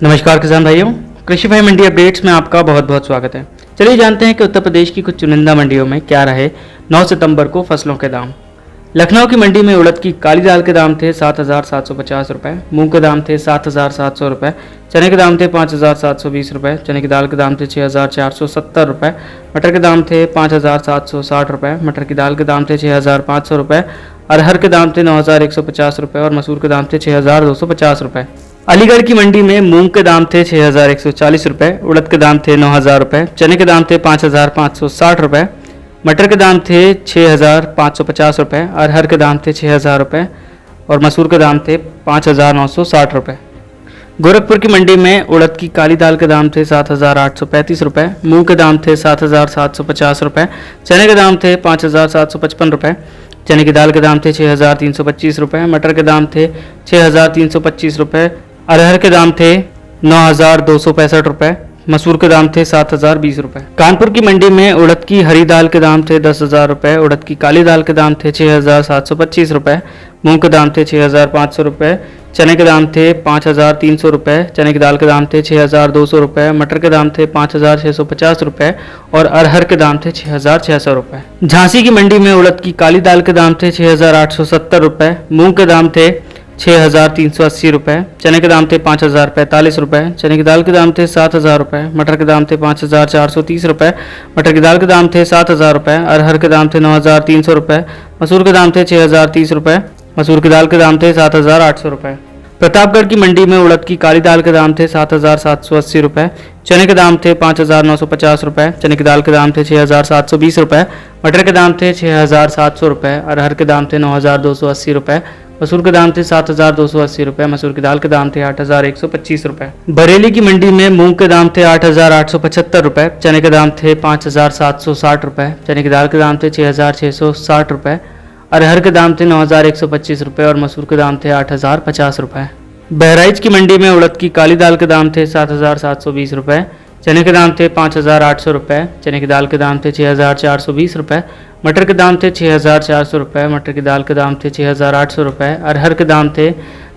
नमस्कार किसान भाइयों, कृषि भाई मंडी अपडेट्स में आपका बहुत बहुत स्वागत है। चलिए जानते हैं कि उत्तर प्रदेश की कुछ चुनिंदा मंडियों में क्या रहे 9 सितंबर को फसलों के दाम। लखनऊ की मंडी में उड़द की काली दाल के दाम थे 7,750 रुपये, मूंग के दाम थे 7,700 रुपये, चने के दाम थे 5,720 रुपये, चने की दाल के दाम थे 6,470 रुपये, मटर के दाम थे 5,760 रुपये, मटर की दाल के दाम थे 6,500 रुपये, अरहर के दाम थे 9,150 रुपये और मसूर के दाम थे 6,250 रुपये। अलीगढ़ की मंडी में मूंग के दाम थे 6,140 रुपये, उड़द के दाम थे 9,000 रुपये, चने के दाम थे 5,560 रुपये, मटर के दाम थे 6,550 रुपये, अरहर के दाम थे 6,000 रुपये और मसूर के दाम थे 5,960 रुपये। गोरखपुर की मंडी में उड़द की काली दाल के दाम थे 7,835 रुपये, मूंग के दाम थे 7,750 रुपये, चने के दाम थे 5,755 रुपये, चने की दाल के दाम थे 6,325 रुपये, मटर के दाम थे 6,325 रुपये, अरहर के दाम थे 9,265 रुपये, मसूर के दाम थे 7,020 रुपये। कानपुर की मंडी में उड़द की हरी दाल के दाम थे 10,000 रुपये, उड़द की काली दाल के दाम थे 6,725 रुपये, मूंग के दाम थे 6,500 रुपये, चने के दाम थे 5,300 रुपये, चने की दाल के दाम थे 6,200 रुपये, मटर के दाम थे 5,650 रुपये और अरहर के दाम थे 6,600 रुपये। झांसी की मंडी में उड़द की काली दाल के दाम थे 6,870 रुपये, मूंग के दाम थे 6,380 रुपये, चने के दाम थे 5,045 रुपये, चने की दाल के दाम थे 7,000 रुपये, मटर के दाम थे 5,430 रुपये, मटर की दाल के दाम थे 7,000 रुपये, अरहर के दाम थे 9,300 रुपये, मसूर के दाम थे 6,030 रुपये, मसूर की दाल के दाम थे 7,800 रुपये। प्रतापगढ़ की मंडी में उड़द की काली दाल के दाम थे 7,780 रुपये, चने के दाम थे 5,950 रुपये, चने की दाल के दाम थे 6,720 रुपये, मटर के दाम थे 6,700 रुपये, अरहर के दाम थे 9,280 रुपये, मसूर के दाम थे 7,280 रुपये, मसूर की दाल के दाम थे 8,125 रुपये। बरेली की मंडी में मूंग के दाम थे 8,875 रुपये, चने के दाम थे 5,760 रुपये, चने की दाल के दाम थे 6,660 रुपये, अरहर के दाम थे 9,125 रुपये और मसूर के दाम थे 8,050 रुपये। बहराइच की मंडी में उड़द की काली दाल के दाम थे 7,720 रुपये, चने के दाम थे 5,800 रुपये, चने की दाल के दाम थे 6,420 रुपये, मटर के दाम थे 6,400 रुपये, मटर की दाल के दाम थे 6,800 रुपये, अरहर के दाम थे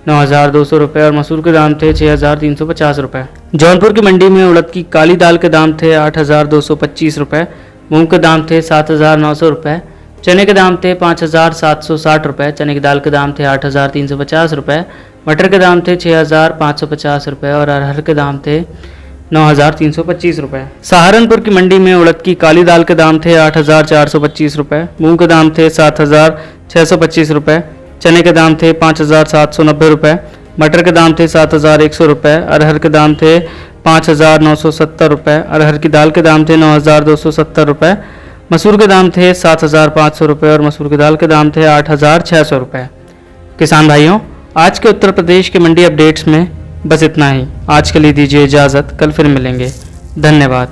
9,200 रुपये और मसूर के दाम थे 6,350 रुपये। जौनपुर की मंडी में उड़द की काली दाल के दाम थे 8,225 रुपये, मूंग के दाम थे 7,900 रुपये, चने के दाम थे 5,760 रुपये, चने की दाल के दाम थे 8,350 रुपये, मटर के दाम थे 6,550 रुपये और अरहर के दाम थे 9,325 रुपये। सहारनपुर की मंडी में उड़द की काली दाल के दाम थे 8,425 रुपये, मूंग के दाम थे 7,625 रुपये, चने के दाम थे 5,790 रुपये, मटर के दाम थे 7,100 रुपये, अरहर के दाम थे 5,970 रुपये, अरहर की दाल के दाम थे 9,270 रुपये, मसूर के दाम थे 7,500 रुपये और मसूर की दाल के दाम थे 8,600 रुपये। किसान भाइयों, आज के उत्तर प्रदेश के मंडी अपडेट्स में बस इतना ही। आज के लिए दीजिए इजाज़त, कल फिर मिलेंगे। धन्यवाद।